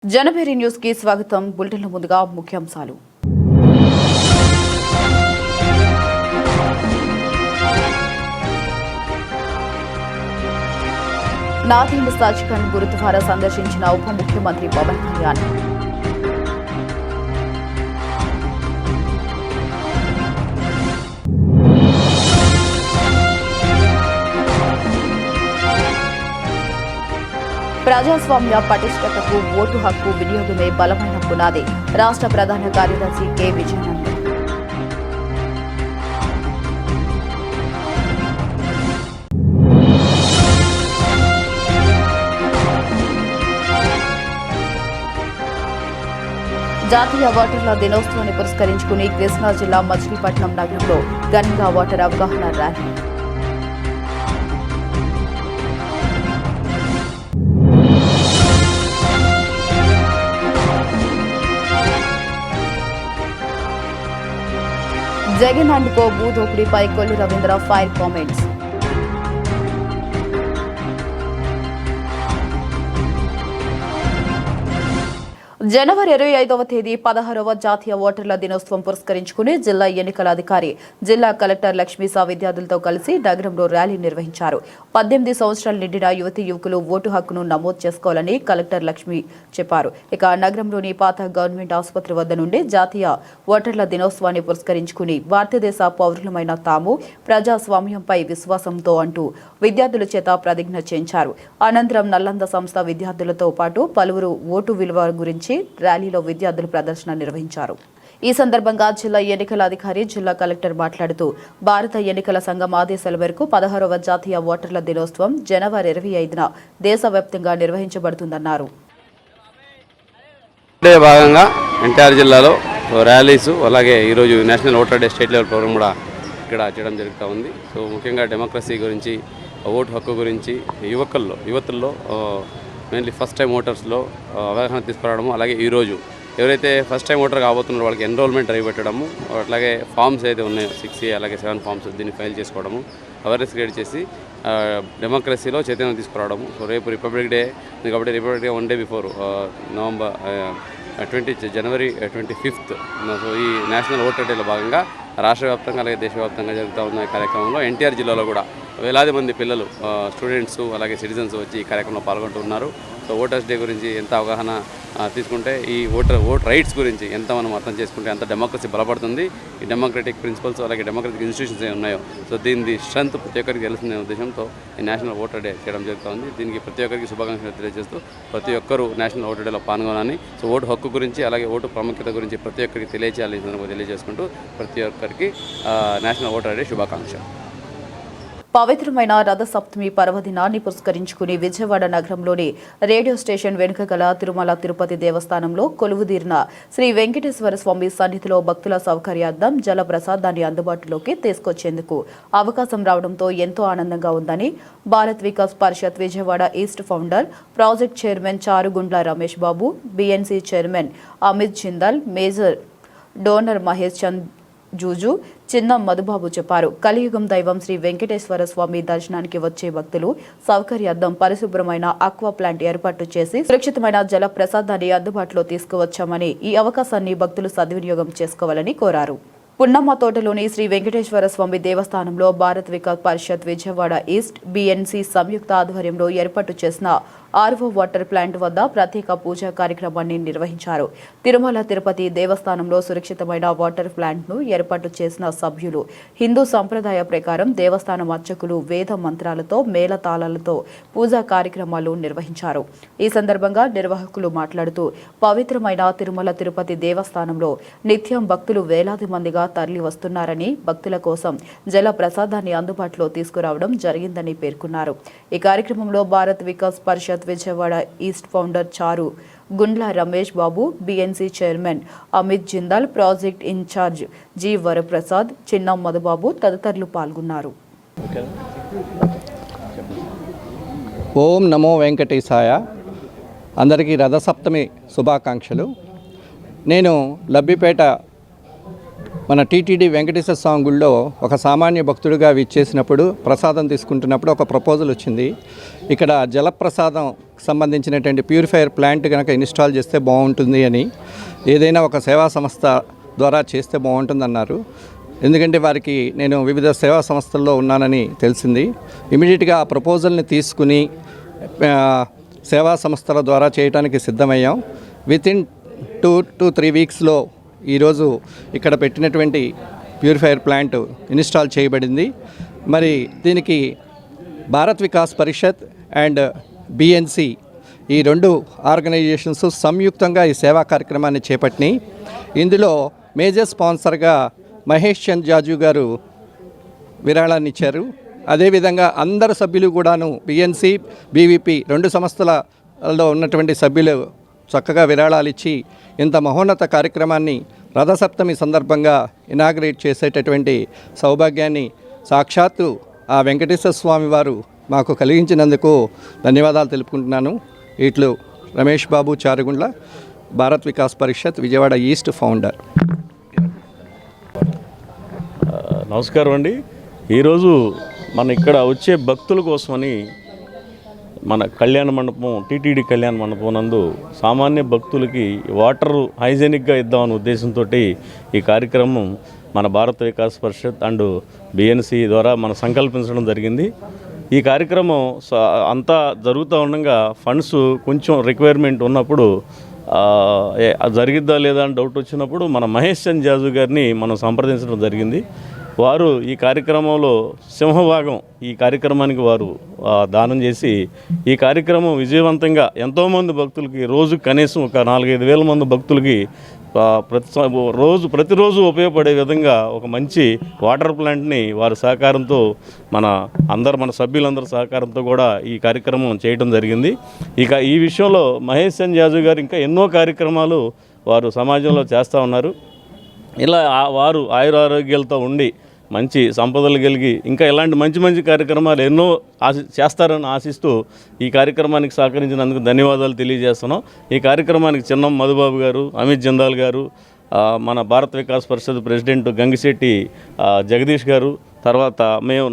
Janabheri news కి స్వాగతం. బులెటిన్ల ముందుగా ముఖ్యాంశాలు. నాదేండ్ సచ్ఖండ్ గురుద్వారా సందర్శించిన ఉప ముఖ్యమంత్రి పవన్ కళ్యాణ్. ప్రజాస్వామ్య పటిష్టతకు ఓటు హక్కు వినియోగమే బలమైన పునాది. రాష్ట్ర ప్రధాన కార్యదర్శి కె విజయానంద్. జాతీయ ఓటర్ల దినోత్సవాన్ని పురస్కరించుకుని కృష్ణా జిల్లా మచిలీపట్నం నగరంలో ఘనంగా ఓటర్ అవగాహన ర్యాలీ. జగన్ అండ్ కో భూదోపిడీపై కొల్లు రవీంద్ర ఫైర్ కామెంట్స్. జనవరి 25వ తేదీ 16వ జాతీయ ఓటర్ల దినోత్సవం పురస్కరించుకుని జిల్లా ఎన్నికల అధికారి జిల్లా కలెక్టర్ లక్ష్మీసా విద్యార్థులతో కలిసి నగరంలో ర్యాలీ నిర్వహించారు. 18 సంవత్సరాలు నిండిన యువతీ యువకులు ఓటు హక్కును నమోదు చేసుకోవాలని కలెక్టర్ లక్ష్మి చెప్పారు. ఇక నగరంలోని పాత గవర్నమెంట్ ఆసుపత్రి వద్ద నుండి జాతీయ ఓటర్ల దినోత్సవాన్ని పురస్కరించుకుని భారతదేశ పౌరులమైన తాము ప్రజాస్వామ్యంపై విశ్వాసంతో అంటూ విద్యార్థుల చేత ప్రతిజ్ఞ చేయించారు. అనంతరం నల్లంద సంస్థ విద్యార్థులతో పాటు పలువురు ఓటు విలువ గురించి ర్యాలీలో విద్యార్థులు ప్రదర్శన నిర్వహించారు. ఈ సందర్భంగా జిల్లా ఎన్నికల అధికారి జిల్లా కలెక్టర్ మాట్లాడుతూ భారత ఎన్నికల సంఘం ఆదేశాల మేరకు 16వ జాతీయ ఓటర్ల దినోత్సవం జనవరి 25న దేశవ్యాప్తంగా నిర్వహించబడుతుందన్నారు. భాగంగా ఎన్టీఆర్ జిల్లాలో ర్యాలీస్ అలాగే ఈరోజు national voter day state level programme కూడా ఇక్కడ చేయడం జరుగుతూ ఉంది. సో ముఖ్యంగా డెమోక్రసీ గురించి, ఓటు హక్కు గురించి యువతుల్లో మెయిన్లీ ఫస్ట్ టైం ఓటర్స్లో అవగాహన తీసుకురావడము, అలాగే ఈరోజు ఎవరైతే ఫస్ట్ టైం ఓటర్ కాబోతున్నారో వాళ్ళకి ఎన్రోల్మెంట్ డ్రైవ్ పెట్టడము, అట్లాగే ఫామ్స్ అయితే ఉన్నాయో 6A అలాగే 7 ఫామ్స్ దీన్ని ఫైల్ చేసుకోవడము, అవేర్నెస్ క్రియేట్ చేసి డెమోక్రసీలో చైతన్యం తీసుకురావడము. సో రేపు రిపబ్లిక్ డే కాబట్టి రిపబ్లిక్ డే 1 డే బిఫోర్ జనవరి 25th. సో ఈ నేషనల్ ఓటర్ డేలో భాగంగా రాష్ట్ర వ్యాప్తంగా అలాగే దేశవ్యాప్తంగా జరుగుతూ ఉన్న ఈ కార్యక్రమంలో ఎన్టీఆర్ జిల్లాలో కూడా వేలాది మంది పిల్లలు, స్టూడెంట్స్ అలాగే సిటిజన్స్ వచ్చి ఈ కార్యక్రమంలో పాల్గొంటున్నారు. సో ఓటర్స్ డే గురించి ఎంత అవగాహన తీసుకుంటే, ఈ ఓట్ రైట్స్ గురించి ఎంత మనం అర్థం చేసుకుంటే అంత డెమోక్రసీ బలపడుతుంది. ఈ డెమోక్రటిక్ ప్రిన్సిపల్స్ అలాగే డెమోక్రటిక్ ఇన్స్టిట్యూషన్స్ ఏ ఉన్నాయో సో దీని స్ట్రెంత్ ప్రతి ఒక్కరికి తెలిసిన ఉద్దేశంతో ఈ నేషనల్ ఓటర్ డే చేయడం జరుగుతుంది. దీనికి ప్రతి ఒక్కరికి శుభాకాంక్షలు తెలియజేస్తూ ప్రతి ఒక్కరూ నేషనల్ ఓటర్ డేలో పాల్గొనాలని, సో ఓటు హక్కు గురించి అలాగే ఓటు ప్రాముఖ్యత గురించి ప్రతి ఒక్కరికి తెలియజేయాలని తెలియజేసుకుంటూ ప్రతి ఒక్కరికి నేషనల్ ఓటర్ డే శుభాకాంక్షలు. పవిత్రమైన రథసప్తమి పర్వదినాన్ని పురస్కరించుకుని విజయవాడ నగరంలోని రేడియో స్టేషన్ వెనుక గల తిరుమల తిరుపతి దేవస్థానంలో కొలువుదీరిన శ్రీ వెంకటేశ్వర స్వామి సన్నిధిలో భక్తుల సౌకర్యార్థం జల ప్రసాదాన్ని అందుబాటులోకి తీసుకొచ్చేందుకు అవకాశం రావడంతో ఎంతో ఆనందంగా ఉందని Bharat Vikas Parishad Vijayawada east founder, project chairman Charugundla Ramesh Babu, BNC chairman Amit Jindal, major donor Mahesh Chand Juju, Chinna Madhubabu చెప్పారు. కలియుగం దైవం శ్రీ వెంకటేశ్వర స్వామి దర్శనానికి వచ్చే భక్తులు సౌకర్యార్థం పరిశుభ్రమైన ఆక్వా ప్లాంట్ ఏర్పాటు చేసి సురక్షితమైన జల ప్రసాదాన్ని అందుబాటులో తీసుకువచ్చామని, ఈ అవకాశాన్ని భక్తులు సద్వినియోగం చేసుకోవాలని కోరారు. పున్నమ్మ తోటలోని శ్రీ వెంకటేశ్వర స్వామి దేవస్థానంలో భారత్ వికాస్ పరిషత్ విజయవాడ ఈస్ట్, బీఎన్సీ సంయుక్త ఆధ్వర్యంలో ఏర్పాటు చేసిన ఆర్వో వాటర్ ప్లాంట్ వద్ద ప్రత్యేక పూజా కార్యక్రమాన్ని నిర్వహించారు. తిరుమల తిరుపతి దేవస్థానంలో సురక్షితమైన వాటర్ ప్లాంట్ను ఏర్పాటు చేసిన సభ్యులు హిందూ సంప్రదాయ ప్రకారం దేవస్థానం అర్చకులు వేద మంత్రాలతో మేళతాళాలతో పూజా కార్యక్రమాలు నిర్వహించారు. ఈ సందర్భంగా నిర్వాహకులు మాట్లాడుతూ పవిత్రమైన తిరుమల తిరుపతి దేవస్థానంలో నిత్యం భక్తులు వేలాది మందిగా తరలి వస్తున్నారని, భక్తుల కోసం జల ప్రసాదాన్ని అందుబాటులో తీసుకురావడం జరిగిందని పేర్కొన్నారు. ఈ కార్యక్రమంలో Bharat Vikas Parishad Vijayawada east founder Charugundla Ramesh Babu, BNC chairman Amit Jindal, project incharge G Varaprasad, Chinna Madhubabu తదితరులు పాల్గొన్నారు. ఓం నమో వెంకటేశాయ. అందరికీ రథసప్తమి శుభాకాంక్షలు. నేను లబ్బిపేట మన టీటీడీ వెంకటేశ్వర స్వామి గుళ్ళో ఒక సామాన్య భక్తుడిగా విచ్చేసినప్పుడు ప్రసాదం తీసుకుంటున్నప్పుడు ఒక ప్రపోజల్ వచ్చింది. ఇక్కడ జలప్రసాదం సంబంధించినటువంటి ప్యూరిఫైయర్ ప్లాంట్ కనుక ఇన్స్టాల్ చేస్తే బాగుంటుంది అని, ఏదైనా ఒక సేవా సంస్థ ద్వారా చేస్తే బాగుంటుందన్నారు. ఎందుకంటే వారికి నేను వివిధ సేవా సంస్థల్లో ఉన్నానని తెలిసింది. ఇమీడియట్గా ఆ ప్రపోజల్ని తీసుకుని సేవా సంస్థల ద్వారా చేయడానికి సిద్ధమయ్యాం. వితిన్ 2 to 3 వీక్స్లో ఈరోజు ఇక్కడ పెట్టినటువంటి ప్యూరిఫైయర్ ప్లాంట్ ఇన్స్టాల్ చేయబడింది. మరి దీనికి భారత్ వికాస్ పరిషత్ అండ్ బిఎన్సి ఈ 2 ఆర్గనైజేషన్స్ సంయుక్తంగా ఈ సేవా కార్యక్రమాన్ని చేపట్టినాయి. ఇందులో మేజర్ స్పాన్సర్గా మహేష్ చంద్ జాజు గారు విరాళాన్ని ఇచ్చారు. అదేవిధంగా అందరు సభ్యులు కూడాను బిఎన్సి బీవీపీ 2 సంస్థలలో ఉన్నటువంటి సభ్యులు చక్కగా విరాళాలు ఇచ్చి ఇంత మహోన్నత కార్యక్రమాన్ని రథసప్తమి సందర్భంగా ఇనాగ్రేట్ చేసేటటువంటి సౌభాగ్యాన్ని సాక్షాత్తు ఆ వెంకటేశ్వర స్వామి వారు మాకు కలిగించినందుకు ధన్యవాదాలు తెలుపుకుంటున్నాను. ఇట్లు రమేష్ బాబు చారుగుండ్ల, భారత్ వికాస్ పరిషత్ విజయవాడ ఈస్ట్ ఫౌండర్. నమస్కారం అండి. ఈరోజు మన ఇక్కడ వచ్చే భక్తుల కోసమని మన కళ్యాణ మండపం, టీటీడీ కళ్యాణ మండపం నందు సామాన్య భక్తులకి వాటర్ హైజెనిక్గా ఇద్దామనే ఉద్దేశంతో ఈ కార్యక్రమం మన భారత వికాస్ పరిషత్ అండ్ బిఎన్సి ద్వారా మనం సంకల్పించడం జరిగింది. ఈ కార్యక్రమం అంతా జరుగుతూ ఉండగా ఫండ్స్ కొంచెం రిక్వైర్మెంట్ ఉన్నప్పుడు జరిగిద్దా లేదా అని డౌట్ వచ్చినప్పుడు మన మహేష్ చంద్ జాజు గారిని మనం సంప్రదించడం జరిగింది. వారు ఈ కార్యక్రమంలో సింహభాగం ఈ కార్యక్రమానికి వారు దానం చేసి ఈ కార్యక్రమం విజయవంతంగా ఎంతోమంది భక్తులకి రోజు కనీసం ఒక 4-5 వేల మంది భక్తులకి ప్రతిరోజు ఉపయోగపడే విధంగా ఒక మంచి వాటర్ ప్లాంట్ని వారి సహకారంతో మన సభ్యులందరి సహకారంతో కూడా ఈ కార్యక్రమం చేయడం జరిగింది. ఇక ఈ విషయంలో మహేష్ చంద్ జాజు గారు ఇంకా ఎన్నో కార్యక్రమాలు వారు సమాజంలో చేస్తూ ఉన్నారు. ఇలా వారు ఆయురారోగ్యాలతో ఉండి మంచి సంపదలు కలిగి ఇంకా ఇలాంటి మంచి కార్యక్రమాలు ఎన్నో చేస్తారని ఆశిస్తూ ఈ కార్యక్రమానికి సహకరించినందుకు ధన్యవాదాలు తెలియజేస్తున్నాం. ఈ కార్యక్రమానికి చిన్నం మధుబాబు గారు, అమిత్ జిందాల్ గారు, మన భారత వికాస్ పరిషత్ ప్రెసిడెంట్ గంగిశెట్టి జగదీష్ గారు, తర్వాత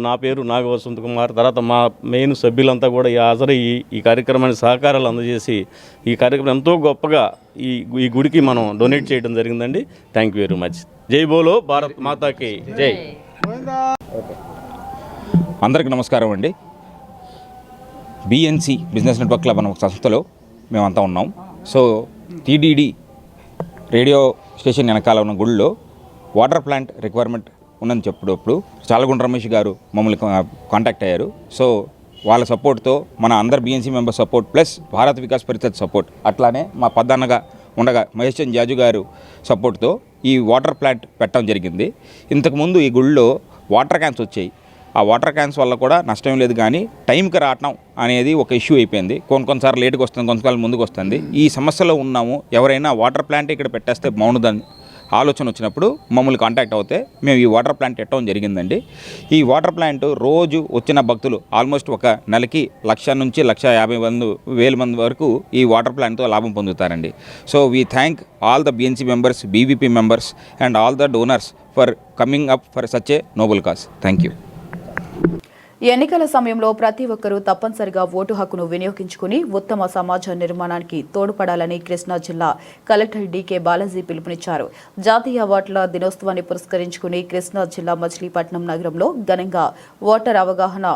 నా పేరు నాగవసంత్ కుమార్, తర్వాత మా మెయిన్ సభ్యులంతా కూడా హాజరయ్యి ఈ కార్యక్రమానికి సహకారాలు అందజేసి ఈ కార్యక్రమం ఎంతో గొప్పగా ఈ గుడికి మనం డొనేట్ చేయడం జరిగిందండి. Thank you very much. జై బోలో భారత్ మాతాకి జై. అందరికీ నమస్కారం అండి. బిఎన్సి బిజినెస్ నెట్వర్క్ క్లబ్ అనే ఒక సంస్థలో మేమంతా ఉన్నాం. సో టీటీడీ రేడియో స్టేషన్ వెనకాల ఉన్న గుడిలో వాటర్ ప్లాంట్ రిక్వైర్మెంట్ ఉందని చెప్పినప్పుడు చాలగుండ రమేష్ గారు మమ్మల్ని కాంటాక్ట్ అయ్యారు. సో వాళ్ళ సపోర్ట్తో మన అందరు BNC member support plus Bharat Vikas Parishad support, అట్లానే మా పద్దన్నగా ఉండగా మహేష్ చంద్ జాజు గారు సపోర్ట్తో ఈ వాటర్ ప్లాంట్ పెట్టడం జరిగింది. ఇంతకుముందు ఈ గుళ్ళో వాటర్ క్యాన్స్ వచ్చాయి. ఆ వాటర్ క్యాన్స్ వల్ల కూడా నష్టం లేదు, కానీ టైంకి రావటం అనేది ఒక ఇష్యూ అయిపోయింది. కొన్నిసార్లు లేట్గా వస్తుంది, కొంతకాలం ముందుకు వస్తుంది. ఈ సమస్యలో ఉన్నాము, ఎవరైనా వాటర్ ప్లాంట్ ఇక్కడ పెట్టేస్తే బాగుంటుందని ఆలోచన వచ్చినప్పుడు మమ్మల్ని కాంటాక్ట్ అవుతే మేము ఈ వాటర్ ప్లాంట్ పెట్టడం జరిగిందండి. ఈ వాటర్ ప్లాంట్ రోజు వచ్చిన భక్తులు ఆల్మోస్ట్ ఒక నెలకి 1,00,000 నుంచి 1,50,000 మంది వరకు ఈ వాటర్ ప్లాంట్తో లాభం పొందుతారండి. So we thank all the BNC members, BVP members and all the donors for coming up for such a noble cause. Thank you. ఎన్నికల సమయంలో ప్రతి ఒక్కరూ తప్పనిసరిగా ఓటు హక్కును వినియోగించుకుని ఉత్తమ సమాజ నిర్మాణానికి తోడ్పడాలని కృష్ణా జిల్లా కలెక్టర్ డీకే బాలాజీ పిలుపునిచ్చారు. జాతీయ ఓటర్ల దినోత్సవాన్ని పురస్కరించుకుని కృష్ణా జిల్లా మచిలీపట్నం నగరంలో ఘనంగా ఓటర్ అవగాహన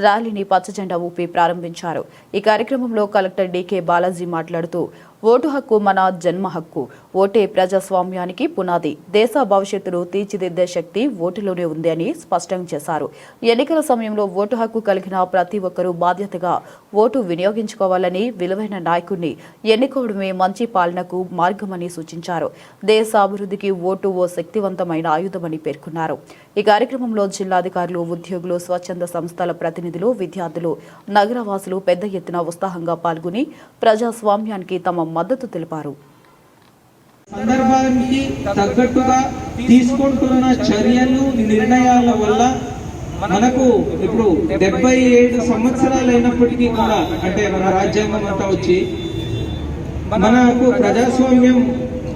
ర్యాలీని పచ్చజెండా ఊపి ప్రారంభించారు. ఈ కార్యక్రమంలో కలెక్టర్ డీకే బాలాజీ మాట్లాడుతూ ఓటు హక్కు మన జన్మ హక్కు, ఓటే ప్రజాస్వామ్యానికి పునాది, దేశ భవిష్యత్తును తీర్చిదిద్దే శక్తి ఓటులోనే ఉంది అని స్పష్టం చేశారు. ఎన్నికల సమయంలో ఓటు హక్కు కలిగిన ప్రతి ఒక్కరూ బాధ్యతగా ఓటు వినియోగించుకోవాలని, విలువైన నాయకుడిని ఎన్నుకోవడమే మంచి పాలనకు మార్గమని సూచించారు. దేశ అభివృద్ధికి ఓటు ఓ శక్తివంతమైన ఆయుధమని పేర్కొన్నారు. ఈ కార్యక్రమంలో జిల్లాధికారులు, ఉద్యోగులు, స్వచ్ఛంద సంస్థల ప్రతినిధులు, విద్యార్థులు, నగరవాసులు పెద్ద ఎత్తున ఉత్సాహంగా పాల్గొని ప్రజాస్వామ్యానికి తమ మద్దతు తెలిపారు. సందర్భానికి తగ్గట్టుగా తీసుకుంటున్న చర్యలు, నిర్ణయాల వల్ల మనకు ఇప్పుడు 77 సంవత్సరాలు అయినప్పటికీ కూడా, అంటే మన రాజ్యాంగం అంతా వచ్చి మనకు ప్రజాస్వామ్యం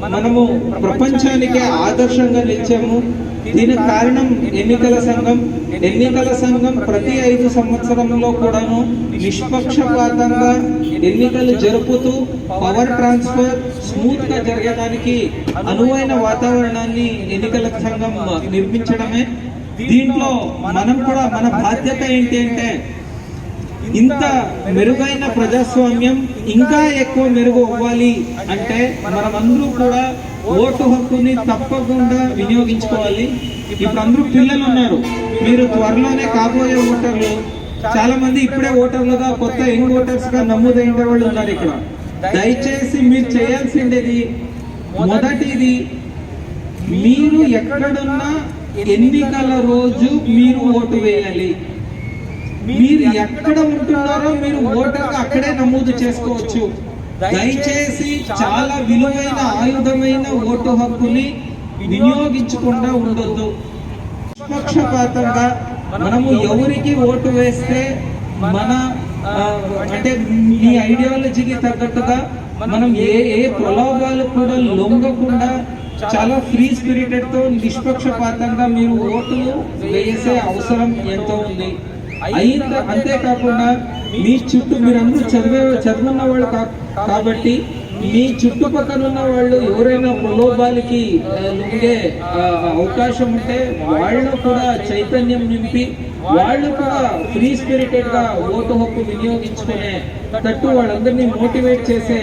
మనము ప్రపంచానికే ఆదర్శంగా నిలిచాము. దీనికి కారణం ఎన్నికల సంఘం ప్రతి 5 సంవత్సరంలో కూడాను నిష్పక్షపాతంగా ఎన్నికలు జరుపుతూ పవర్ ట్రాన్స్ఫర్ స్మూత్ గా జరగడానికి అనువైన వాతావరణాన్ని ఎన్నికల సంఘం నిర్మించడమే. దీంట్లో మనం కూడా మన బాధ్యత ఏంటి అంటే ఇంత మెరుగైన ప్రజాస్వామ్యం ఇంకా ఎక్కువ మెరుగు అవ్వాలి అంటే మనమందరూ కూడా ఓటు హక్కుని తప్పకుండా వినియోగించుకోవాలి. ఇప్పుడు అందరూ పిల్లలు ఉన్నారు, మీరు త్వరలోనే కాబోయే ఓటర్లు. చాలా మంది ఇప్పుడే ఓటర్లుగా కొత్త యంగ్ ఓటర్స్ గా నమోదైన వాళ్ళు ఉన్నారు ఇక్కడ. దయచేసి మీరు చేయాల్సిండేది మొదటిది, మీరు ఎక్కడున్నా ఎన్నికల రోజు మీరు ఓటు వేయాలి. మీరు ఎక్కడ ఉంటున్నారో మీరు ఓటర్గా అక్కడే నమోదు చేసుకోవచ్చు. దయచేసి చాలా విలువైన ఆయుధమైన ఓటు హక్కుని వినియోగించకుండా ఉండొద్దు. నిష్పక్షపాతంగా మనము ఎవరికి ఓటు వేస్తే మన అంటే మీ ఐడియాలజీకి తగ్గట్టుగా మనం ఏ ప్రలోభాలు కూడా లొంగకుండా చాలా ఫ్రీ స్పిరిటెడ్ తో నిష్పక్షపాతంగా మీరు ఓటులు వేసే అవసరం ఎంతో ఉంది. అంతేకాకుండా మీ చుట్టూ మీరందరూ చదువున్న వాళ్ళు కాబట్టి మీ చుట్టుపక్కల ఉన్న వాళ్ళు ఎవరైనా ప్రలోభాలకి లొంగే అవకాశం ఉంటే వాళ్ళు కూడా చైతన్యం నింపి వాళ్ళు కూడా ఫ్రీ స్పిరిటెడ్ గా ఓటు హక్కు వినియోగించుకునే తట్టు వాళ్ళందరినీ మోటివేట్ చేసే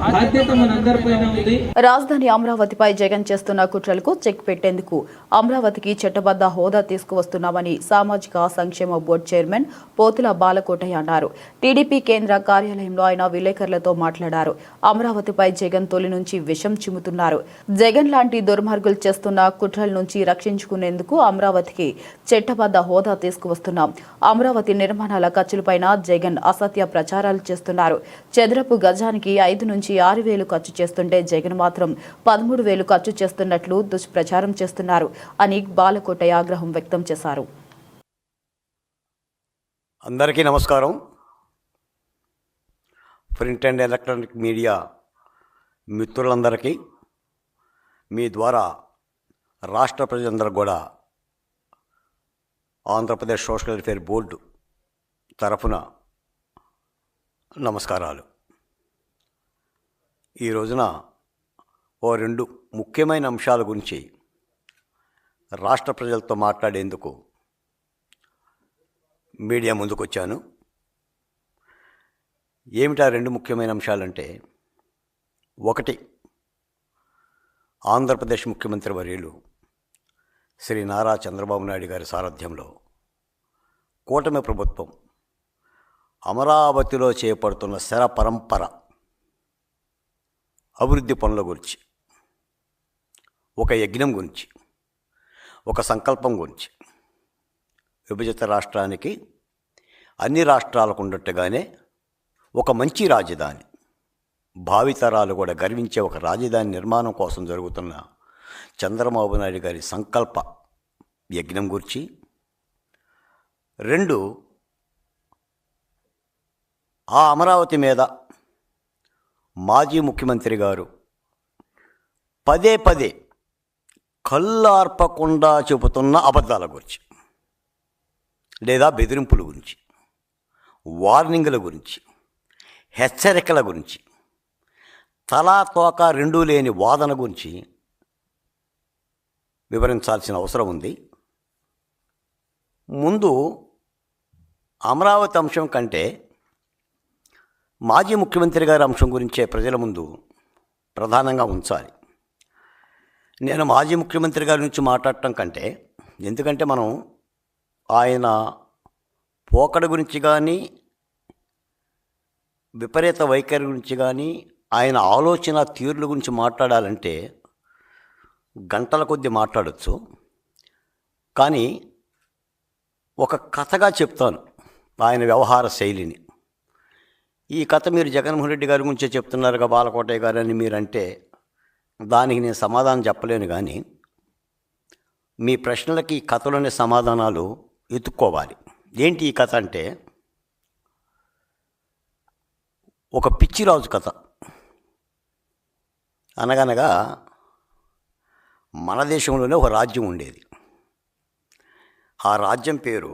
బాధ్యత మనందరిపైన ఉంది. రాజధాని అమరావతిపై జగన్ చేస్తున్న కుట్రలకు చెక్ పెట్టేందుకు అమరావతికి చట్టబద్ధ హోదా తీసుకువస్తున్నామని సామాజిక సంక్షేమ బోర్డు చైర్మన్ పోతుల బాలకోటయ్య అన్నారు. టీడీపీ కేంద్ర కార్యాలయంలో ఆయన విలేకరులతో మాట్లాడారు. అమరావతిపై జగన్ తొలి నుంచి విషం చిమ్ముతున్నారు. జగన్ లాంటి దుర్మార్గులు చేస్తున్న కుట్రల నుంచి రక్షించుకునేందుకు అమరావతికి చట్టబద్ధ హోదా తీసుకువస్తున్నాం. అమరావతి నిర్మాణాల ఖర్చులపైన జగన్ అసత్య ప్రచారాలు చేస్తున్నారు. చదరపు గజానికి 5 నుంచి 6,000 ఖర్చు చేస్తుంటే జగన్ మాత్రం 13,000 ఖర్చు చేస్తున్నట్లు దుష్ప్రచారం చేస్తున్నారు అని బాలకోటయ్య ఆగ్రహం వ్యక్తం చేశారు. అందరికీ నమస్కారం. ప్రింట్ అండ్ ఎలక్ట్రానిక్ మీడియా మిత్రులందరికీ మీ ద్వారా రాష్ట్ర ప్రజలందరూ కూడా ఆంధ్రప్రదేశ్ సోషల్ వెల్ఫేర్ బోర్డు తరఫున నమస్కారాలు. ఈ రోజున 2 ముఖ్యమైన అంశాల గురించి రాష్ట్ర ప్రజలతో మాట్లాడేందుకు మీడియా ముందుకొచ్చాను. ఏమిటా 2 ముఖ్యమైన అంశాలంటే, ఒకటి, ఆంధ్రప్రదేశ్ ముఖ్యమంత్రి వర్యులు శ్రీ నారా చంద్రబాబు నాయుడు గారి సారథ్యంలో కూటమి ప్రభుత్వం అమరావతిలో చేపడుతున్న శర పరంపర అభివృద్ధి పనుల గురించి, ఒక యజ్ఞం గురించి, ఒక సంకల్పం గురించి, విభజిత రాష్ట్రానికి అన్ని రాష్ట్రాలకు ఉన్నట్టుగానే ఒక మంచి రాజధాని, భావితరాలు కూడా గర్వించే ఒక రాజధాని నిర్మాణం కోసం జరుగుతున్న చంద్రబాబు నాయుడు గారి సంకల్ప యజ్ఞం గురించి. 2, ఆ అమరావతి మీద మాజీ ముఖ్యమంత్రి గారు పదే కళ్ళార్పకుండా చెబుతున్న అబద్ధాల గురించి, లేదా బెదిరింపుల గురించి, వార్నింగుల గురించి, హెచ్చరికల గురించి, తలా తోక 2 లేని వాదన గురించి వివరించాల్సిన అవసరం ఉంది. ముందు అమరావతి అంశం కంటే మాజీ ముఖ్యమంత్రి గారి అంశం గురించే ప్రజల ముందు ప్రధానంగా ఉంచాలి. నేను మాజీ ముఖ్యమంత్రి గారి నుంచి మాట్లాడటం కంటే, ఎందుకంటే మనం ఆయన పోకడ గురించి కానీ, విపరీత వైఖరి గురించి కానీ, ఆయన ఆలోచన తీరుల గురించి మాట్లాడాలంటే గంటల కొద్దీ మాట్లాడచ్చు. కానీ ఒక కథగా చెప్తాను ఆయన వ్యవహార శైలిని. ఈ కథ మీరు జగన్మోహన్ రెడ్డి గారి గురించే చెప్తున్నారుగా బాలకోటయ్య గారు అని మీరంటే దానికి నేను సమాధానం చెప్పలేను. కానీ మీ ప్రశ్నలకి ఈ కథలోని సమాధానాలు ఎత్తుక్కోవాలి. ఏంటి ఈ కథ అంటే, ఒక పిచ్చిరాజు కథ. అనగనగా మన దేశంలోనే ఒక రాజ్యం ఉండేది. ఆ రాజ్యం పేరు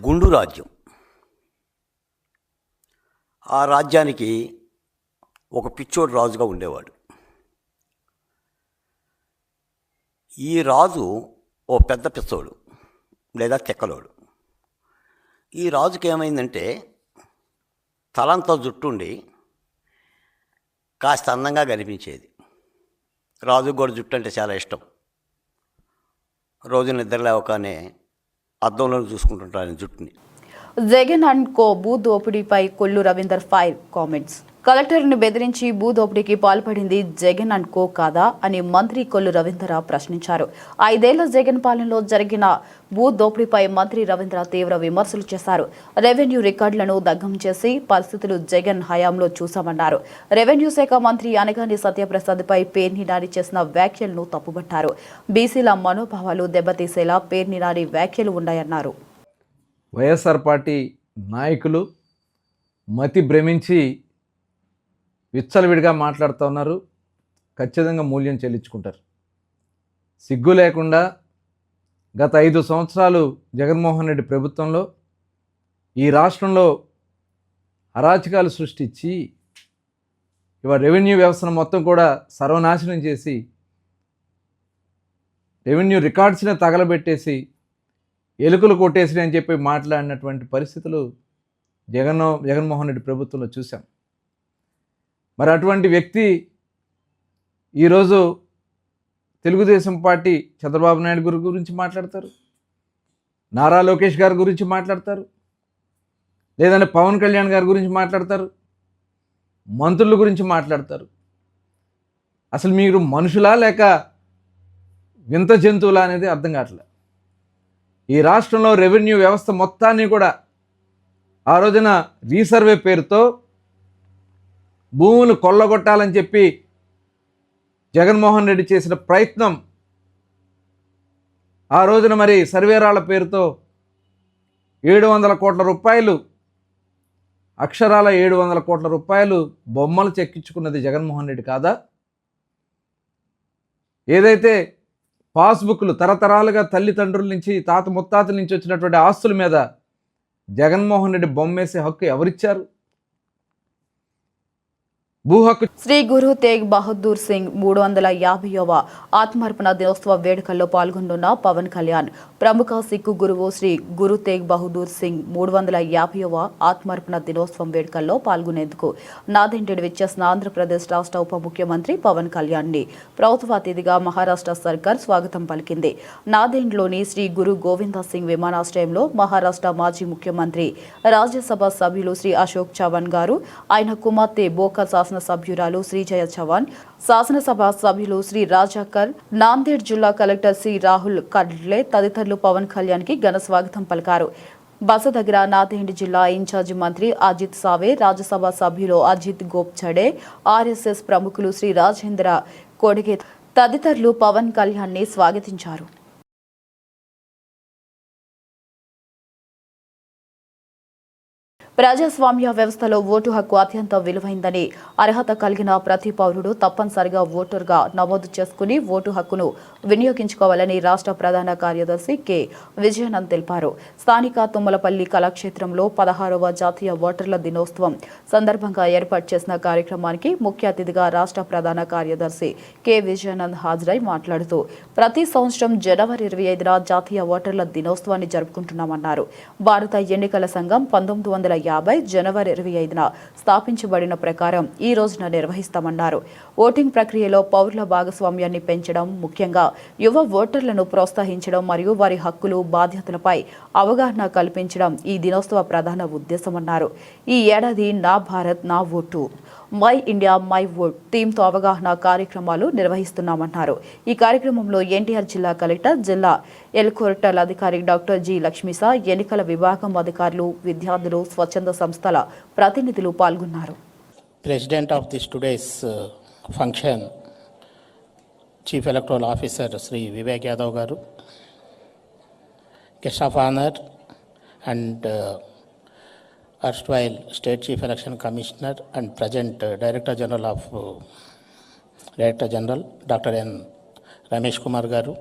గుండు రాజ్యం. ఆ రాజ్యానికి ఒక పిచ్చోడు రాజుగా ఉండేవాడు. ఈ రాజు ఓ పెద్ద పిచ్చోడు లేదా తెక్కలోడు. ఈ రాజుకి ఏమైందంటే తలంతా జుట్టుండి కాస్త అందంగా కనిపించేది. రాజుకు కూడా జుట్టు అంటే చాలా ఇష్టం. రోజు నిద్ర లేవగానే అద్దంలో చూసుకుంటుంటారు ఆయన జుట్టుని. జగన్ అండ్ కో భూ దోపిడీపై కొల్లు రవీందర్ ఫైర్ కామెంట్స్. కలెక్టర్ను బెదిరించి భూ దోపిడీకి పాల్పడింది జగన్ అండ్ కో కాదా అని మంత్రి కొల్లు రవీంద్ర ప్రశ్నించారు. 5 ఏళ్ల జగన్ పాలనలో జరిగిన భూ దోపిడీపై మంత్రి రవీంద్ర తీవ్ర విమర్శలు చేశారు. రెవెన్యూ రికార్డులను దగ్ధం చేసి పరిస్థితులు జగన్ హయాంలో చూశామన్నారు. రెవెన్యూ శాఖ మంత్రి అనగాని సత్యప్రసాద్పై పేర్ని నాని చేసిన వ్యాఖ్యలను తప్పుబట్టారు. బీసీల మనోభావాలు దెబ్బతీసేలా పేర్ని నాని వ్యాఖ్యలు ఉన్నాయన్నారు. వైఎస్ఆర్ పార్టీ నాయకులు మతి భ్రమించి విచ్చలవిడిగా మాట్లాడుతూ ఉన్నారు. ఖచ్చితంగా మూల్యం చెల్లించుకుంటారు. సిగ్గు లేకుండా గత 5 సంవత్సరాలు జగన్మోహన్ రెడ్డి ప్రభుత్వంలో ఈ రాష్ట్రంలో అరాచకాలు సృష్టించి ఇవాళ రెవెన్యూ వ్యవస్థను మొత్తం కూడా సర్వనాశనం చేసి రెవెన్యూ రికార్డ్స్ని తగలబెట్టేసి ఎలుకలు కొట్టేసి అని చెప్పి మాట్లాడినటువంటి పరిస్థితులు జగన్మోహన్ రెడ్డి ప్రభుత్వంలో చూసాం. మరి అటువంటి వ్యక్తి ఈరోజు తెలుగుదేశం పార్టీ చంద్రబాబు నాయుడు గారి గురించి మాట్లాడతారు, నారా లోకేష్ గారి గురించి మాట్లాడతారు, లేదంటే పవన్ కళ్యాణ్ గారి గురించి మాట్లాడతారు, మంత్రుల గురించి మాట్లాడతారు. అసలు మీరు మనుషులా లేక వింత జంతువులా అనేది అర్థం కావట్లేదు. ఈ రాష్ట్రంలో రెవెన్యూ వ్యవస్థ మొత్తాన్ని కూడా ఆ రోజున రీసర్వే పేరుతో భూములు కొల్లగొట్టాలని చెప్పి జగన్మోహన్ రెడ్డి చేసిన ప్రయత్నం, ఆ రోజున మరి సర్వేరాళ్ల పేరుతో 700 కోట్ల రూపాయలు, అక్షరాల 700 కోట్ల రూపాయలు బొమ్మలు చెక్కించుకున్నది జగన్మోహన్ రెడ్డి కాదా? ఏదైతే పాస్బుక్లు తరతరాలుగా తల్లిదండ్రుల నుంచి తాత ముత్తాతల నుంచి వచ్చినటువంటి ఆస్తుల మీద జగన్మోహన్ రెడ్డి బొమ్మేసే హక్కు ఎవరిచ్చారు? భూ హక్కు. శ్రీ గురు తేగ్ బహదూర్ సింగ్ 350వ ఆత్మార్పణ దినోత్సవ వేడుకల్లో పాల్గొనున్న పవన్ కళ్యాణ్ ప్రముఖ సిక్కు గురువు శ్రీ గురు తేగ్ బహదూర్ సింగ్ 350వ ఆత్మార్పణ దినోత్సవం వేడుకల్లో పాల్గొనేందుకు నాదెండ్కి విచ్చేసిన ఆంధ్రప్రదేశ్ రాష్ట్ర ఉప ముఖ్యమంత్రి పవన్ కళ్యాణ్ ని ప్రభుత్వ అతిథిగా మహారాష్ట్ర సర్కార్ స్వాగతం పలికింది. నాదెండ్లోని శ్రీ గురు గోవింద సింగ్ విమానాశ్రయంలో మహారాష్ట్ర మాజీ ముఖ్యమంత్రి, రాజ్యసభ సభ్యులు శ్రీ అశోక్ చవాన్ గారు, ఆయన కుమార్తె బోకర్ సభ్యురాలు శ్రీజయ చవాన్, శాసనసభ సభ్యులు శ్రీ రాజాకర్, నాందేడ్ జిల్లా కలెక్టర్ శ్రీ రాహుల్ కడ్లే తదితరులు పవన్ కళ్యాణ్ కి ఘన స్వాగతం పలికారు. బస దగ్గర నాందేడ్ జిల్లా ఇన్ఛార్జి మంత్రి అజిత్ సావే, రాజ్యసభ సభ్యులు అజిత్ గోప్చడే, ఆర్ఎస్ఎస్ ప్రముఖులు శ్రీ రాజేంద్ర కోడిగే తదితరులు పవన్ కళ్యాణ్ ని స్వాగతించారు. ప్రజాస్వామ్య వ్యవస్థలో ఓటు హక్కు అత్యంత విలువైందని, అర్హత కలిగిన ప్రతి పౌరుడు తప్పనిసరిగా ఓటరుగా నమోదు చేసుకుని ఓటు హక్కును వినియోగించుకోవాలని రాష్ట్ర ప్రధాన కార్యదర్శి కె విజయానంద్ తెలిపారు. స్థానిక తుమ్మలపల్లి కళాక్షేత్రంలో 16వ జాతీయ ఓటర్ల దినోత్సవం సందర్భంగా ఏర్పాటు చేసిన కార్యక్రమానికి ముఖ్య అతిథిగా రాష్ట్ర ప్రధాన కార్యదర్శి కె విజయానంద్ హాజరై మాట్లాడుతూ ప్రతి సంవత్సరం జనవరి 25న జాతీయ ఓటర్ల దినోత్సవాన్ని జరుపుకుంటున్నామన్నారు. భారత ఎన్నికల సంఘం 1950 జనవరి 25న స్థాపించబడిన ప్రకారం ఈ రోజున నిర్వహిస్తామన్నారు. ఓటింగ్ ప్రక్రియలో పౌరుల భాగస్వామ్యాన్ని పెంచడం, ముఖ్యంగా యువ ఓటర్లను ప్రోత్సహించడం మరియు వారి హక్కులు, బాధ్యతలపై అవగాహన కల్పించడం ఈ దినోత్సవ ప్రధాన ఉద్దేశమన్నారు. ఈ ఏడాది నా భారత్ నా vote, my India my vote థీమ్తో అవగాహన కార్యక్రమాలు నిర్వహిస్తున్నామన్నారు. ఈ కార్యక్రమంలో ఎన్టీఆర్ జిల్లా కలెక్టర్, జిల్లా ఎల్కోర్టల్ అధికారి డాక్టర్ జి లక్ష్మీసా, ఎన్నికల విభాగం అధికారులు, విద్యార్థులు, స్వచ్ఛంద సంస్థల ప్రతినిధులు పాల్గొన్నారు. President of this today's function chief electoral officer Shri Vivek Yadav గారు, guest of honour and erstwhile State Chief Election Commissioner and present Director General Dr. N. Ramesh Kumar Garu,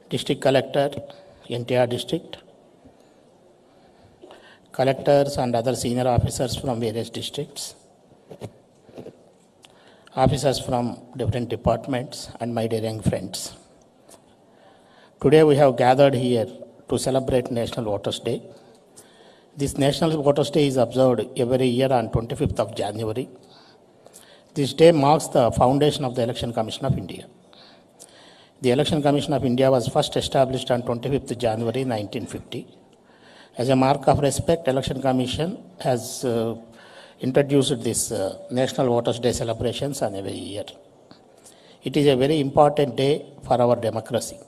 District Collector, NTR District, collectors and other senior officers from various districts, officers from different departments, and my dear young friends. Today we have gathered here to celebrate National Voters Day. This National Voters Day is observed every year on 25th of January. This day marks the foundation of the Election Commission of India. The Election Commission of India was first established on 25th January 1950. As a mark of respect, Election Commission has introduced this National Voters Day celebrations on every year. It is a very important day for our democracy.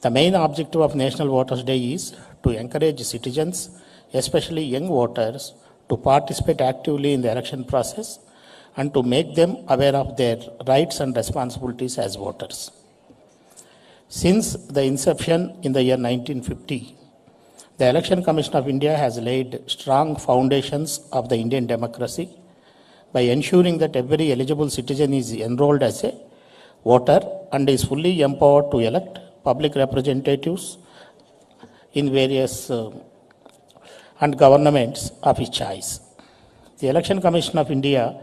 The main objective of National Voters Day is to encourage citizens, especially young voters, to participate actively in the election process and to make them aware of their rights and responsibilities as voters. Since the inception in the year 1950, the Election Commission of India has laid strong foundations of the Indian democracy by ensuring that every eligible citizen is enrolled as a voter and is fully empowered to elect public representatives in various and governments of his choice. The Election Commission of India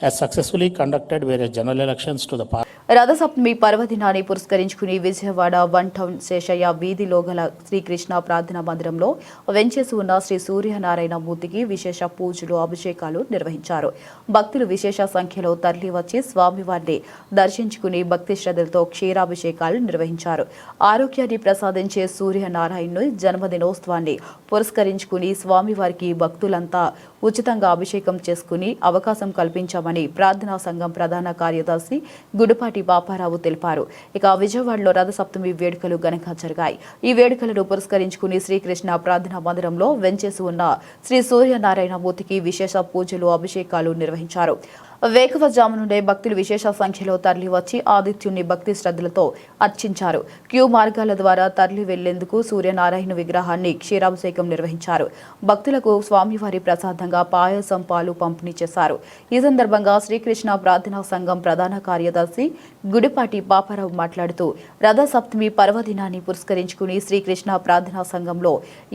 has successfully conducted various general elections to the parliament. Rathasaptami పర్వదినాన్ని పురస్కరించుకుని Vijayawada one town Seshayya వీధిలో గల శ్రీకృష్ణ ప్రార్థనా మందిరంలో వెంచేసి ఉన్న శ్రీ సూర్యనారాయణ మూర్తికి విశేష పూజలు అభిషేకాలు నిర్వహించారు. భక్తులు విశేష సంఖ్యలో తరలివచ్చి స్వామివారిని దర్శించుకుని భక్తి శ్రద్ధలతో క్షీరాభిషేకాలు నిర్వహించారు. ఆరోగ్యాన్ని ప్రసాదించే సూర్యనారాయణను జన్మదినోత్సవాన్ని పురస్కరించుకుని స్వామివారికి భక్తులంతా ఉచితంగా అభిషేకం చేసుకుని అవకాశం కల్పించామని ప్రార్థనా సంఘం ప్రధాన కార్యదర్శి గుడిపాటి బాపారావు తెలిపారు. ఇక విజయవాడలో రథసప్తమి వేడుకలు ఘనంగా జరిగాయి. ఈ వేడుకలను పురస్కరించుకుని శ్రీకృష్ణ ప్రార్థనా మందిరంలో వెంచేసి ఉన్న శ్రీ సూర్యనారాయణ మూర్తికి విశేష పూజలు అభిషేకాలు నిర్వహించారు. వేకువజాము నుండే భక్తులు విశేష సంఖ్యలో తరలివచ్చి ఆదిత్యుని భక్తి శ్రద్ధలతో అర్చించారు. క్యూ మార్గాల ద్వారా తరలి వెళ్లేందుకు సూర్యనారాయణ విగ్రహాన్ని క్షీరాభిషేకం నిర్వహించారు. భక్తులకు స్వామివారి ప్రసాదంగా పాయసం పాలు పంపిణీ చేశారు. ఈ సందర్భంగా శ్రీకృష్ణ ప్రార్థనా సంఘం ప్రధాన కార్యదర్శి గుడిపాటి పాపారావు మాట్లాడుతూ రథ సప్తమి పర్వదినాన్ని పురస్కరించుకుని శ్రీకృష్ణ ప్రార్థనా సంఘంలో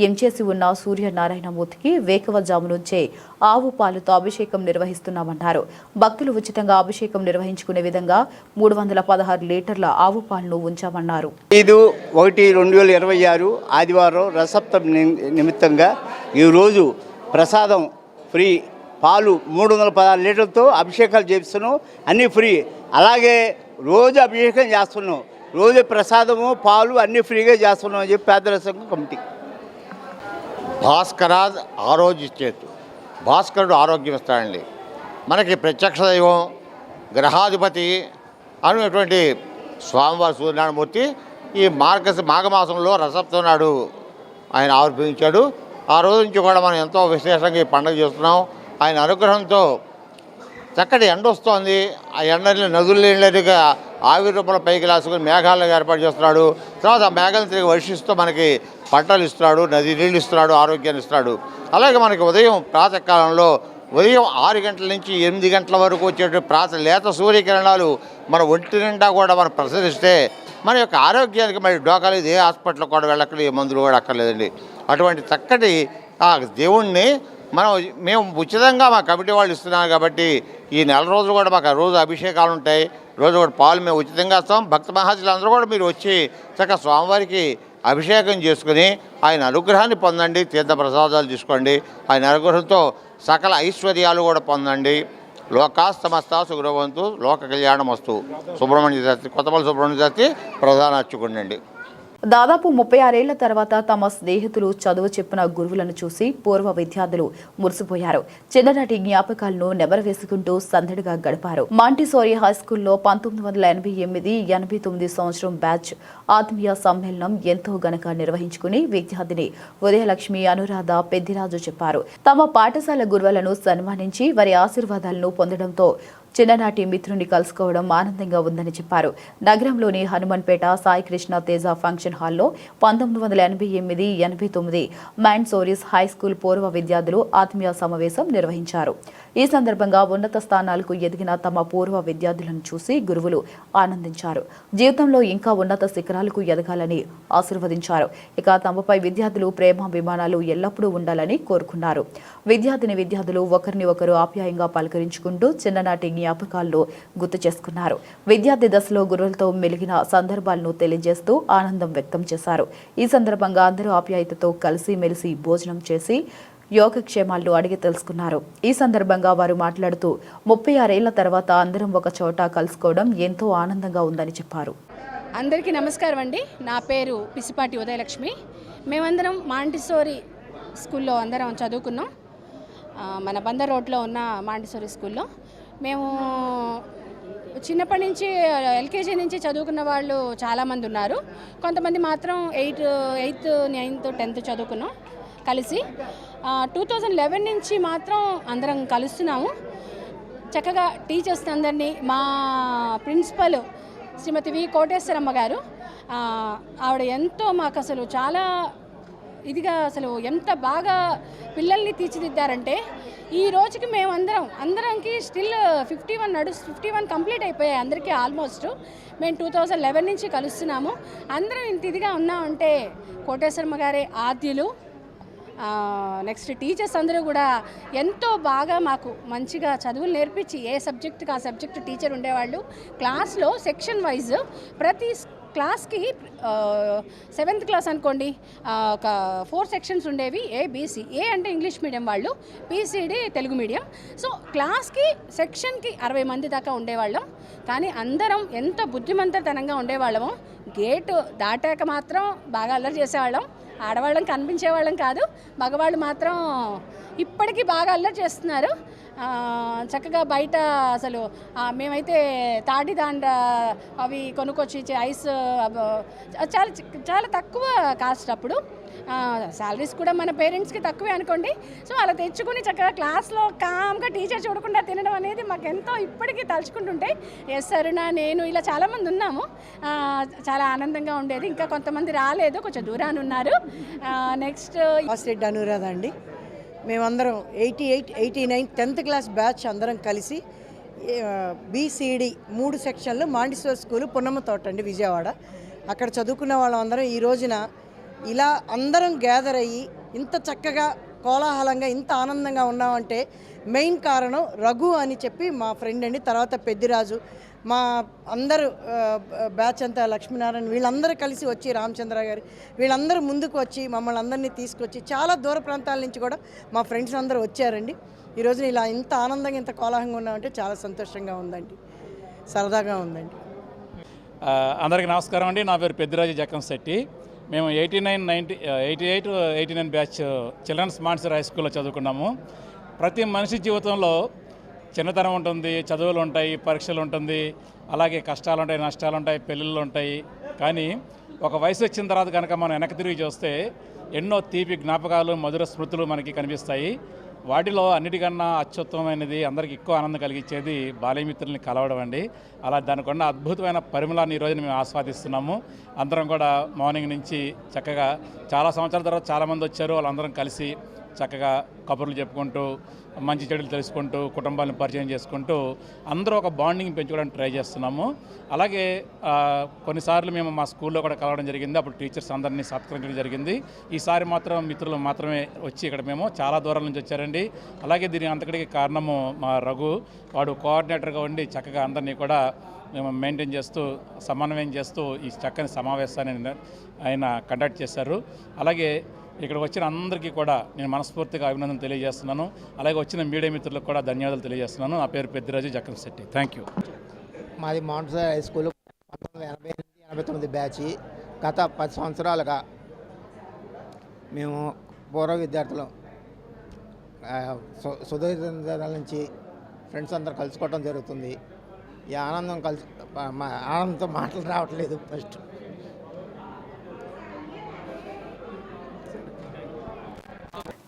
ఎంచేసి ఉన్న సూర్యనారాయణ మూర్తికి వేకువజాము నుంచే ఆవు పాలుతో అభిషేకం నిర్వహిస్తున్నామన్నారు. భక్తులు ఉచితంగా అభిషేకం నిర్వహించుకునే విధంగా 316 లీటర్ల ఆవు పాలను ఉంచామన్నారు. 5/1/2026 ఆదివారం రథసప్తమి నిమిత్తంగా ఈరోజు ప్రసాదం ఫ్రీ, పాలు 316 లీటర్లతో అభిషేకాలు చేస్తున్నాం, అన్నీ ఫ్రీ. అలాగే రోజు అభిషేకం చేస్తున్నాం, రోజు ప్రసాదము పాలు అన్నీ ఫ్రీగా చేస్తున్నాం అని చెప్పి పేదల సంఘం కమిటీ. భాస్కరాజ్ ఆరోగ్యచేతు, భాస్కరుడు ఆరోగ్యం ఇస్తాడండి. మనకి ప్రత్యక్ష దైవం గ్రహాధిపతి అనేటువంటి స్వామివారి సూర్యనారాయణమూర్తి ఈ మాఘమాసంలో రథసప్తమి నాడు ఆయన ఆవిర్భవించాడు. ఆ రోజు నుంచి కూడా మనం ఎంతో విశేషంగా ఈ పండుగ చేస్తున్నాం. ఆయన అనుగ్రహంతో చక్కటి ఎండ వస్తోంది. ఆ ఎండని నదులు నీళ్ళగా ఆవిరి రూపంలో పైకి లాసుకుని మేఘాలను ఏర్పాటు చేస్తున్నాడు. తర్వాత ఆ మేఘాలను తిరిగి వర్షిస్తూ మనకి పంటలు ఇస్తున్నాడు, నది నీళ్ళు ఇస్తున్నాడు, ఆరోగ్యాన్ని ఇస్తున్నాడు. అలాగే మనకి ఉదయం ప్రాతకాలంలో ఉదయం 6 గంటల నుంచి 8 గంటల వరకు వచ్చేటువంటి లేత సూర్యకిరణాలు మన ఒంటి నిండా కూడా మనం ప్రసరిస్తే మన యొక్క ఆరోగ్యానికి మరి డోకాలేదు. ఏ హాస్పిటల్ కూడా వెళ్ళక్కర్లేదు, ఏ మందులు కూడా అక్కర్లేదండి. అటువంటి చక్కటి ఆ దేవుణ్ణి మేము ఉచితంగా మా కమిటీ వాళ్ళు ఇస్తున్నాం కాబట్టి ఈ నెల రోజులు కూడా మాకు రోజు అభిషేకాలు ఉంటాయి. రోజు కూడా పాలు మేము ఉచితంగా ఇస్తాం. భక్త మహాశులందరూ కూడా మీరు వచ్చి చక్కగా స్వామివారికి అభిషేకం చేసుకుని ఆయన అనుగ్రహాన్ని పొందండి, తీర్థ ప్రసాదాలు తీసుకోండి. ఆయన అనుగ్రహంతో సకల ఐశ్వర్యాలు కూడా పొందండి. లోకాస్తమస్త సుగ్రవంతు, లోక కళ్యాణమస్తు. సుబ్రహ్మణ్య శాస్త్రి, కొత్తపల్లి సుబ్రహ్మణ్య శాస్త్రి ప్రధాన అర్చకుడండి. దాదాపు 36 ఏళ్ల తర్వాత తమ స్నేహితులు చదువు చెప్పిన గురువులను చూసి పూర్వ విద్యార్థులు మురిసిపోయారు. చిన్ననాటి జ్ఞాపకాలను నెమరవేసుకుంటూ సందడిగా గడిపారు. మాంటిసోరీ హైస్కూల్లో 1988-89 సంవత్సరం బ్యాచ్ ఆత్మీయ సమ్మేళనం ఎంతో ఘనంగా నిర్వహించుకుని విద్యార్థిని ఉదయలక్ష్మి, అనురాధ, పెద్దిరాజు చెప్పారు. తమ పాఠశాల గురువులను సన్మానించి వారి ఆశీర్వాదాలను పొందడంతో చిన్ననాటి మిత్రుని కలుసుకోవడం ఆనందంగా ఉందని చెప్పారు. నగరంలోని హనుమన్పేట సాయి కృష్ణ తేజ ఫంక్షన్ హాల్లో 1988-89 మైండ్సోరీస్ హై స్కూల్ పూర్వ విద్యార్థులు ఆత్మీయ సమావేశం నిర్వహించారు. ఈ సందర్భంగా ఉన్నత స్థానాలకు ఎదిగిన తమ పూర్వ విద్యార్థులను చూసి గురువులు ఆనందించారు. జీవితంలో ఇంకా ఉన్నత శిఖరాలకు ఎదగాలని ఆశీర్వదించారు. ఇక తమపై విద్యార్థులు ప్రేమాభిమానాలు ఎల్లప్పుడూ ఉండాలని కోరుకున్నారు. విద్యార్థులు ఒకరిని ఒకరు ఆప్యాయంగా పలకరించుకుంటూ చిన్ననాటి జ్ఞాపకాలను గుర్తు చేసుకున్నారు. విద్యార్థి దశలో గురువులతో మెలిగిన సందర్భాలను తెలియజేస్తూ ఆనందం వ్యక్తం చేశారు. ఈ సందర్భంగా అందరూ ఆప్యాయతతో కలిసి మెలిసి భోజనం చేసి యోగక్షేమాలను అడిగి తెలుసుకున్నారు. ఈ సందర్భంగా వారు మాట్లాడుతూ 36 ఏళ్ల తర్వాత అందరం ఒక చోట కలుసుకోవడం ఎంతో ఆనందంగా ఉందని చెప్పారు. అందరికీ నమస్కారం అండి. నా పేరు పిసిపాటి ఉదయలక్ష్మి. మేమందరం మాంటిసోరీ స్కూల్లో అందరం చదువుకున్నాం. మన బందర్ రోడ్లో ఉన్న మాంటిసోరీ స్కూల్లో మేము చిన్నప్పటి నుంచి ఎల్కేజీ నుంచి చదువుకున్న వాళ్ళు చాలామంది ఉన్నారు. కొంతమంది మాత్రం 8th 9th 10th చదువుకున్నాం కలిసి. 2011 నుంచి మాత్రం అందరం కలుస్తున్నాము. చక్కగా టీచర్స్ అందరినీ మా ప్రిన్సిపల్ శ్రీమతి వి కోటేశ్వరమ్మ గారు ఆవిడ ఎంతో మాకు అసలు చాలా ఇదిగా అసలు ఎంత బాగా పిల్లల్ని తీర్చిదిద్దారంటే ఈ రోజుకి మేము అందరంకి స్టిల్ 51 కంప్లీట్ అయిపోయాయి అందరికీ ఆల్మోస్ట్. మేము 2011 నుంచి కలుస్తున్నాము. అందరం ఇంత ఇదిగా ఉన్నామంటే కోటేశ్వరమ్మ గారే ఆద్యులు. నెక్స్ట్ టీచర్స్ అందరూ కూడా ఎంతో బాగా మాకు మంచిగా చదువులు నేర్పించి ఏ సబ్జెక్టుకి ఆ సబ్జెక్టు టీచర్ ఉండేవాళ్ళు. క్లాస్లో సెక్షన్ వైజ్ ప్రతి క్లాస్కి 7th క్లాస్ అనుకోండి ఒక 4 సెక్షన్స్ ఉండేవి. ఏబిసి. ఏ అంటే ఇంగ్లీష్ మీడియం వాళ్ళు, పిసిడి తెలుగు మీడియం. సో క్లాస్కి సెక్షన్కి 60 మంది దాకా ఉండేవాళ్ళం. కానీ అందరం ఎంత బుద్ధిమంతతనంగా ఉండేవాళ్ళమో గేటు దాటాక మాత్రం బాగా అల్లరి చేసేవాళ్ళం. ఆడవాళ్ళం కనిపించేవాళ్ళం కాదు. మగవాళ్ళు మాత్రం ఇప్పటికీ బాగా అల్లరి చేస్తున్నారు. చక్కగా బయట అసలు మేమైతే తాటిదాండ అవి కొనుక్కొచ్చి ఐస్ చాలా చాలా తక్కువ కాస్ట్ అప్పుడు. శాలరీస్ కూడా మన పేరెంట్స్కి తక్కువే అనుకోండి. సో అలా తెచ్చుకుని చక్కగా క్లాస్లో కామ్గా టీచర్ చూడకుండా తినడం అనేది మాకు ఎంతో ఇప్పటికీ తలుచుకుంటుంటే ఎస్ అరుణ నేను ఇలా చాలామంది ఉన్నాము. చాలా ఆనందంగా ఉండేది. ఇంకా కొంతమంది రాలేదు, కొంచెం దూరాన్ని ఉన్నారు. నెక్స్ట్ రెడ్డి అనురాధ అండి. మేమందరం 88, 89, 10th క్లాస్ బ్యాచ్ అందరం కలిసి బీసీడీ 3 సెక్షన్లు మాంటిసోరీ స్కూలు పున్నమ్మ తోట అండి విజయవాడ. అక్కడ చదువుకున్న వాళ్ళందరం ఈ రోజున ఇలా అందరం గ్యాదర్ అయ్యి ఇంత చక్కగా కోలాహలంగా ఇంత ఆనందంగా ఉన్నామంటే మెయిన్ కారణం రఘు అని చెప్పి మా ఫ్రెండ్ అండి. తర్వాత పెద్దిరాజు, మా అందరూ బ్యాచ్ అంతా లక్ష్మీనారాయణ వీళ్ళందరూ కలిసి వచ్చి రామచంద్ర గారు వీళ్ళందరూ ముందుకు వచ్చి మమ్మల్ని అందరినీ తీసుకొచ్చి చాలా దూర ప్రాంతాల నుంచి కూడా మా ఫ్రెండ్స్ అందరూ వచ్చారండి. ఈరోజు ఇలా ఇంత ఆనందంగా ఇంత కోలాహలంగా ఉన్నామంటే చాలా సంతోషంగా ఉందండి, సరదాగా ఉందండి. అందరికీ నమస్కారం అండి. నా పేరు పెద్దిరాజు జక్కంశెట్టి. మేము 88, 89 బ్యాచ్ చిల్డ్రన్స్ మాంటిసోరీ హై స్కూల్లో చదువుకున్నాము. ప్రతి మనిషి జీవితంలో చిన్నతనం ఉంటుంది, చదువులు ఉంటాయి, పరీక్షలు ఉంటుంది, అలాగే కష్టాలు ఉంటాయి, నష్టాలు ఉంటాయి, పెళ్ళిళ్ళు ఉంటాయి. కానీ ఒక వయసు వచ్చిన తర్వాత కనుక మనం వెనక్కి తిరిగి చూస్తే ఎన్నో తీపి జ్ఞాపకాలు, మధుర స్మృతులు మనకి కనిపిస్తాయి. వాటిలో అన్నిటికన్నా అత్యుత్తమైనది, అందరికీ ఎక్కువ ఆనందం కలిగించేది బాల్యమిత్రుల్ని కలవడం అండి. అలా దానికి ఉన్న అద్భుతమైన పరిమళాన్ని ఈరోజు మేము ఆస్వాదిస్తున్నాము. అందరం కూడా మార్నింగ్ నుంచి చక్కగా చాలా సంవత్సరాల తర్వాత చాలామంది వచ్చారు. వాళ్ళందరం కలిసి చక్కగా కబుర్లు చెప్పుకుంటూ, మంచి చెడులు తెలుసుకుంటూ, కుటుంబాలను పరిచయం చేసుకుంటూ అందరూ ఒక బాండింగ్ పెంచుకోవడానికి ట్రై చేస్తున్నాము. అలాగే కొన్నిసార్లు మేము మా స్కూల్లో కూడా కలవడం జరిగింది. అప్పుడు టీచర్స్ అందరినీ సత్కరించడం జరిగింది. ఈసారి మాత్రం మిత్రులు మాత్రమే వచ్చి ఇక్కడ మేము చాలా దూరం నుంచి వచ్చారండి. అలాగే దీని అంతటికి కారణము మా రఘు. వాడు కోఆర్డినేటర్గా ఉండి చక్కగా అందరినీ కూడా మేము మెయింటైన్ చేస్తూ, సమన్వయం చేస్తూ ఈ చక్కని సమావేశాన్ని ఆయన కండక్ట్ చేశారు. అలాగే ఇక్కడ వచ్చిన అందరికీ కూడా నేను మనస్ఫూర్తిగా అభినందన తెలియజేస్తున్నాను. అలాగే వచ్చిన మీడియా మిత్రులకు కూడా ధన్యవాదాలు తెలియజేస్తున్నాను. నా పేరు పెద్దిరాజు జక్కంశెట్టి. Thank you. మాది మాంటిసోరీ హై స్కూల్ 1988-89 బ్యాచ్. గత 10 సంవత్సరాలుగా మేము పూర్వ విద్యార్థులు సుదీర్ఘ నుంచి ఫ్రెండ్స్ అందరూ కలుసుకోవడం జరుగుతుంది. ఈ ఆనందంతో మాటలు రావట్లేదు. First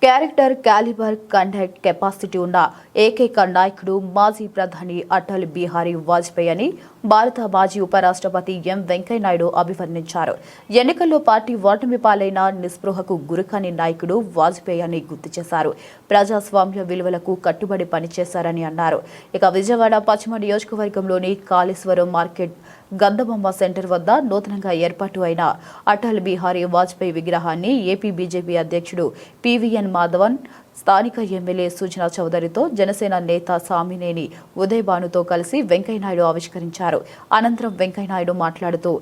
character, calibre, conduct, capacity ఉన్న ఏకైక నాయకుడు మాజీ ప్రధాని అటల్ బిహారీ వాజ్పేయి అని భారత మాజీ ఉపరాష్ట్రపతి ఎం వెంకయ్యనాయుడు అభివర్ణించారు. ఎన్నికల్లో పార్టీ ఓటమి పాలైన నిస్పృహకు గురికాని నాయకుడు వాజ్పేయి అని గుర్తు చేశారు. ప్రజాస్వామ్య విలువలకు కట్టుబడి పనిచేశారని అన్నారు. ఇక విజయవాడ పశ్చిమ నియోజకవర్గంలోని కాళేశ్వరం మార్కెట్ గంధబొమ్మ సెంటర్ వద్ద నూతనంగా ఏర్పాటు అయిన అటల్ బిహారీ వాజ్పేయి విగ్రహాన్ని ఏపీ బీజేపీ అధ్యక్షుడు పివిఎన్ మాధవన్, స్థానిక ఎమ్మెల్యే సుజనా చౌదరితో జనసేన నేత సామినేని ఉదయభానుతో కలిసి వెంకయ్యనాయుడు ఆవిష్కరించారు. అనంతరం వెంకయ్యనాయుడు మాట్లాడుతూ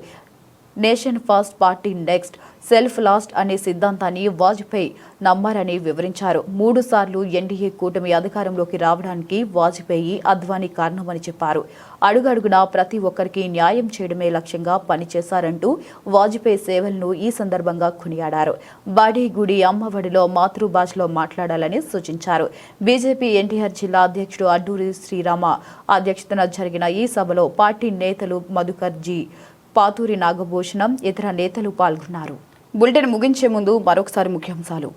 nation first party next, self last అనే సిద్ధాంతాన్ని వాజ్పేయి నమ్మారని వివరించారు. 3 సార్లు ఎన్డీఏ కూటమి అధికారంలోకి రావడానికి వాజ్పేయి, అద్వానీ కారణమని చెప్పారు. అడుగడుగునా ప్రతి ఒక్కరికి న్యాయం చేయడమే లక్ష్యంగా పనిచేశారంటూ వాజ్పేయి సేవలను ఈ సందర్భంగా కొనియాడారు. బడి, గుడి, అమ్మఒడిలో మాతృభాషలో మాట్లాడాలని సూచించారు. బీజేపీ ఎన్టీఆర్ జిల్లా అధ్యక్షుడు అడ్డూరి శ్రీరామ అధ్యక్షతన జరిగిన ఈ సభలో పార్టీ నేతలు మధుకర్జీ, పాతూరి నాగభూషణం, ఇతర నేతలు పాల్గొన్నారు. బులెటిన్ ముగించే ముందు మరొకసారి ముఖ్యాంశాలు.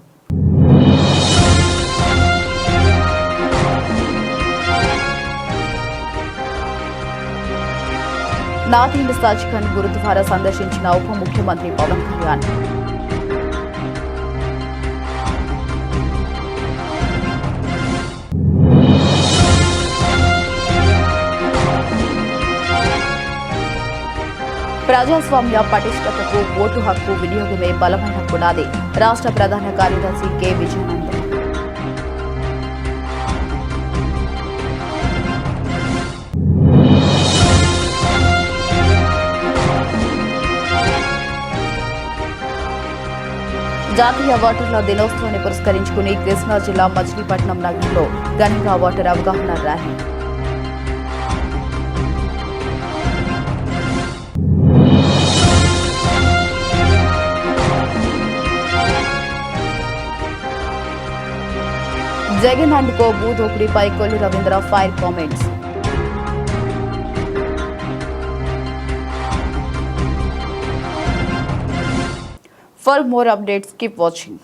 నాదేండ్ సచ్ఖండ్ గురుద్వారా సందర్శించిన ఉప ముఖ్యమంత్రి పవన్ కళ్యాణ్. ప్రజాస్వామ్య పటిష్టతకు ఓటు హక్కు వినియోగమే బలమైన పునాది. రాష్ట్ర ప్రధాన కార్యదర్శి కె విజయానంద్. జాతీయ ఓటర్ల దినోత్సవాన్ని పురస్కరించుకుని కృష్ణా జిల్లా మచిలీపట్నం నగరంలో ఘనంగా ఓటర్ అవగాహన ర్యాలీ. జగన్ అండ్ కో భూదోపిడీపై Kollu Ravindra fire comments. For more updates, keep watching.